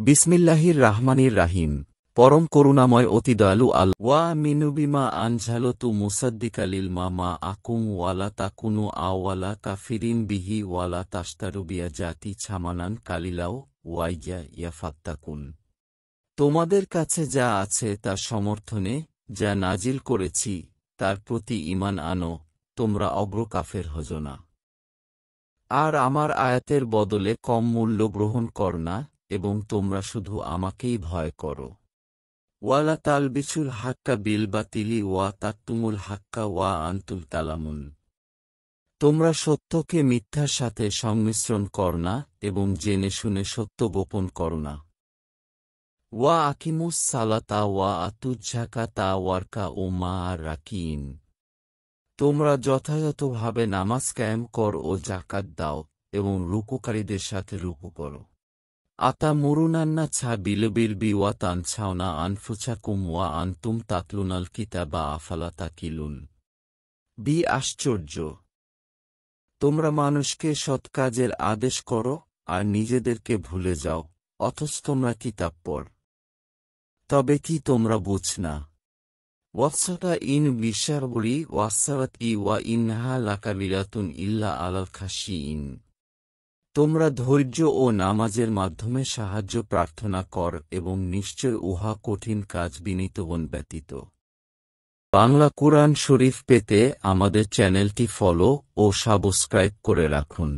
বিসমিল্লাহির রাহমানির রাহিম। পরম করুণাময় অতি দয়ালু ওয়া মিনুবিমা আনঝালতু মুসাদ্দিকালিল মা আকুম ওয়ালা তাকুনু আওয়ালা কাফিরিন বিহি ওয়ালা তাশতারুবিয়া জাতি ছামানান কালিলাও ওয়াইয়া ইয়াফাত্তাকুন। তোমাদের কাছে যা আছে তার সমর্থনে যা নাজিল করেছি তার প্রতি ঈমান আনো, তোমরা অগ্রকাফের হজো না। আর আমার আয়াতের বদলে কম মূল্য গ্রহণ কর না, এবং তোমরা শুধু আমাকেই ভয় করো। ওয়ালা তালবিসুল হাক্কা বিল বাতিলি ওয়া তাকতুমুল হাক্কা ওয়া আনতুম তালামুন। তোমরা সত্যকে মিথ্যার সাথে সংমিশ্রণ কর না এবং জেনে শুনে সত্য গোপন কর না। ওয়া আকিমুস সালাতা ওয়া আতুজ যাকাতা ওয়ারকা ও মা আর রাকিন। তোমরা যথাযথভাবে নামাজ কায়েম কর ও যাকাত দাও এবং রুকুকারীদের সাথে রুকু করো। আতা মুরুনান্না ছা বিলবিল বিওয়া তানছাওনা আনফুসাকুম ওয়া আনতুম তাতলুনাল কিতাবা আফালা তাকিলুন। আশ্চর্য! তোমরা মানুষকে সৎ কাজের আদেশ করো আর নিজেদেরকে ভুলে যাও, অথচ তোমরা কিতাব পড়। তবে কি তোমরা বুঝ না? ওয়াসসাতা ইন বিশারবুরি ওয়াসসারাত ই ওয়া ইনহা লাকাবিরাতুন ইল্লা আলাল খাশিইন। তোমরা ধৈর্য ও নামাজের মাধ্যমে সাহায্য প্রার্থনা কর এবং নিশ্চয় উহা কঠিন কাজ বিনীতগণ ব্যতীত। বাংলা কুরআন শরীফ পেতে আমাদের চ্যানেলটি ফলো ও সাবস্ক্রাইব করে রাখুন।